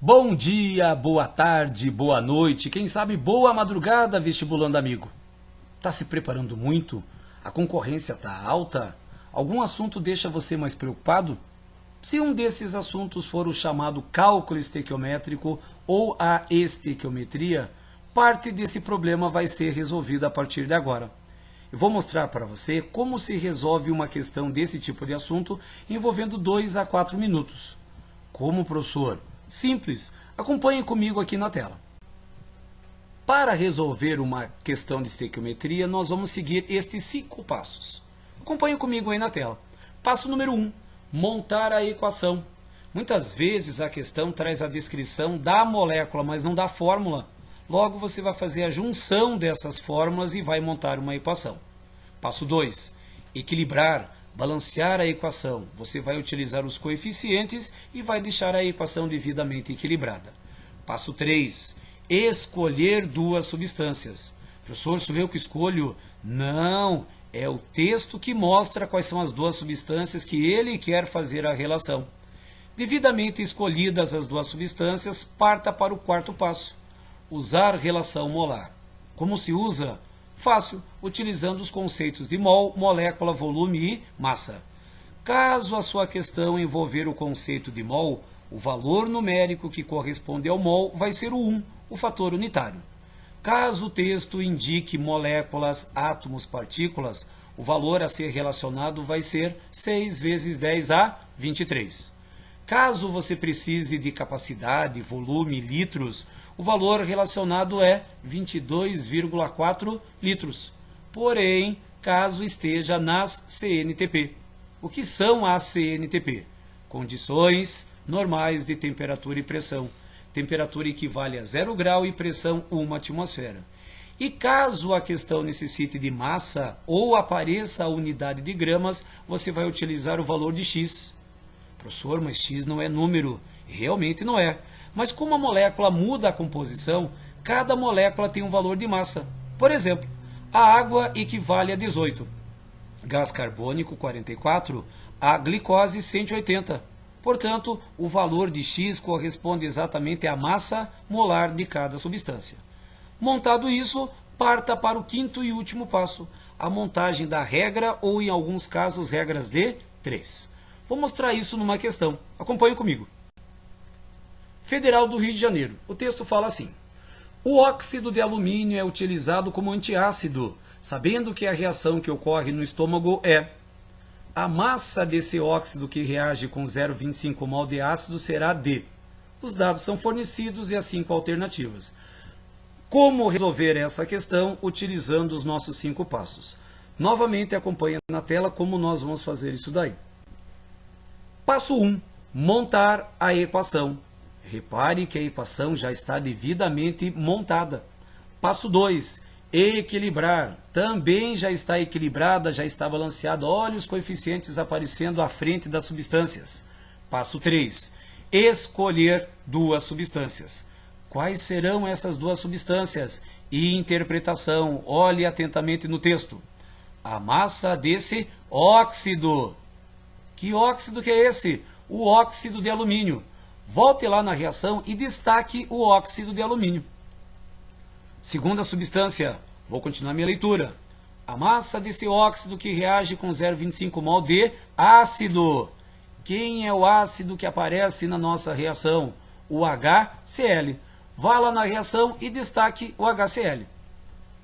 Bom dia, boa tarde, boa noite, quem sabe boa madrugada, vestibulando amigo. Tá se preparando muito? A concorrência tá alta? Algum assunto deixa você mais preocupado? Se um desses assuntos for o chamado cálculo estequiométrico ou a estequiometria, parte desse problema vai ser resolvida a partir de agora. Eu vou mostrar para você como se resolve uma questão desse tipo de assunto envolvendo 2 a 4 minutos. Como, professor? Simples, acompanhe comigo aqui na tela. Para resolver uma questão de estequiometria, nós vamos seguir estes 5 passos. Acompanhe comigo aí na tela. Passo número 1, montar a equação. Muitas vezes a questão traz a descrição da molécula, mas não da fórmula. Logo você vai fazer a junção dessas fórmulas e vai montar uma equação. Passo 2, equilibrar. Balancear a equação, você vai utilizar os coeficientes e vai deixar a equação devidamente equilibrada. Passo 3, escolher duas substâncias. Professor, sou eu que escolho? Não, é o texto que mostra quais são as duas substâncias que ele quer fazer a relação. Devidamente escolhidas as duas substâncias, parta para o 4º passo, usar relação molar. Como se usa? Fácil, utilizando os conceitos de mol, molécula, volume e massa. Caso a sua questão envolver o conceito de mol, o valor numérico que corresponde ao mol vai ser o 1, o fator unitário. Caso o texto indique moléculas, átomos, partículas, o valor a ser relacionado vai ser 6 vezes 10 a 23. Caso você precise de capacidade, volume, litros, o valor relacionado é 22,4 litros. Porém, caso esteja nas CNTP. O que são as CNTP? Condições normais de temperatura e pressão. Temperatura equivale a 0 grau e pressão 1 atmosfera. E caso a questão necessite de massa ou apareça a unidade de gramas, você vai utilizar o valor de X. Professor, mas X não é número. Realmente não é. Mas como a molécula muda a composição, cada molécula tem um valor de massa. Por exemplo, a água equivale a 18, gás carbônico 44, a glicose 180. Portanto, o valor de X corresponde exatamente à massa molar de cada substância. Montado isso, parta para o 5º e último passo, a montagem da regra ou, em alguns casos, regras de 3. Vou mostrar isso numa questão. Acompanhe comigo. Federal do Rio de Janeiro. O texto fala assim: o óxido de alumínio é utilizado como antiácido, sabendo que a reação que ocorre no estômago é a massa desse óxido que reage com 0,25 mol de ácido será D. Os dados são fornecidos e as 5 alternativas. Como resolver essa questão utilizando os nossos 5 passos? Novamente acompanhe na tela como nós vamos fazer isso daí. Passo 1. Montar a equação. Repare que a equação já está devidamente montada. Passo 2. Equilibrar. Também já está equilibrada, já está balanceada. Olha os coeficientes aparecendo à frente das substâncias. Passo 3. Escolher duas substâncias. Quais serão essas duas substâncias? Interpretação. Olhe atentamente no texto. A massa desse óxido. Que óxido que é esse? O óxido de alumínio. Volte lá na reação e destaque o óxido de alumínio. Segunda substância, vou continuar minha leitura. A massa desse óxido que reage com 0,25 mol de ácido. Quem é o ácido que aparece na nossa reação? O HCl. Vá lá na reação e destaque o HCl.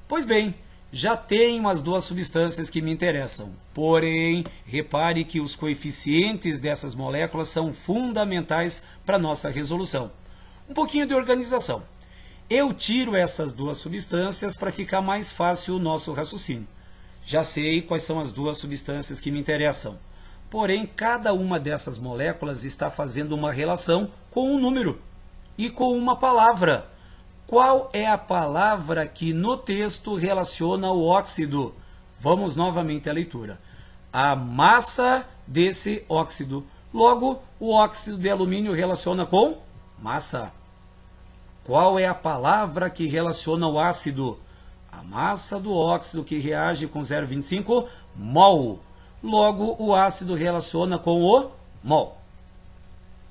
Pois bem, já tenho as duas substâncias que me interessam. Porém, repare que os coeficientes dessas moléculas são fundamentais para a nossa resolução. Um pouquinho de organização. Eu tiro essas duas substâncias para ficar mais fácil o nosso raciocínio. Já sei quais são as duas substâncias que me interessam. Porém, cada uma dessas moléculas está fazendo uma relação com um número e com uma palavra. Qual é a palavra que no texto relaciona o óxido? Vamos novamente à leitura. A massa desse óxido. Logo, o óxido de alumínio relaciona com massa. Qual é a palavra que relaciona o ácido? A massa do óxido que reage com 0,25 mol. Logo, o ácido relaciona com o mol.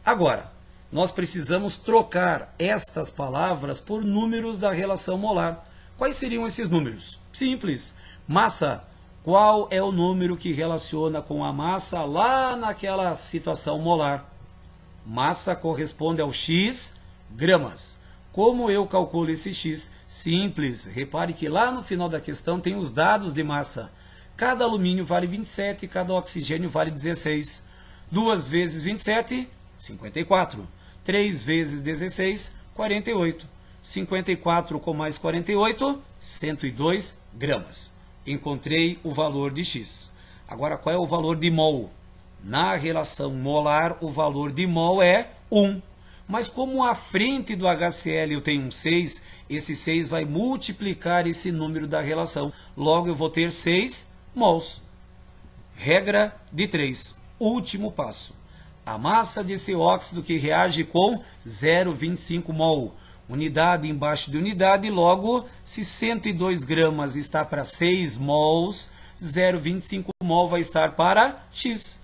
Agora, nós precisamos trocar estas palavras por números da relação molar. Quais seriam esses números? Simples. Massa. Qual é o número que relaciona com a massa lá naquela situação molar? Massa corresponde ao X gramas. Como eu calculo esse X? Simples. Repare que lá no final da questão tem os dados de massa. Cada alumínio vale 27 e cada oxigênio vale 16. 2 vezes 27, 54. 3 vezes 16, 48. 54 com mais 48, 102 gramas. Encontrei o valor de X. Agora, qual é o valor de mol? Na relação molar, o valor de mol é 1. Mas como à frente do HCl eu tenho um 6, esse 6 vai multiplicar esse número da relação. Logo, eu vou ter 6 mols. Regra de 3. Último passo. A massa desse óxido que reage com 0,25 mol. Unidade embaixo de unidade, logo, se 102 gramas está para 6 mols, 0,25 mol vai estar para X.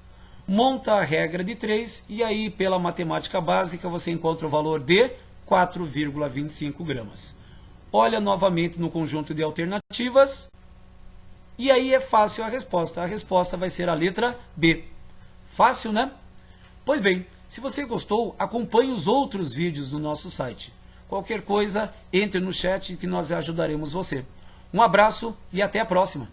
Monta a regra de 3 e aí, pela matemática básica, você encontra o valor de 4,25 gramas. Olha novamente no conjunto de alternativas e aí é fácil a resposta. A resposta vai ser a letra B. Fácil, né? Pois bem, se você gostou, acompanhe os outros vídeos do nosso site. Qualquer coisa, entre no chat que nós ajudaremos você. Um abraço e até a próxima!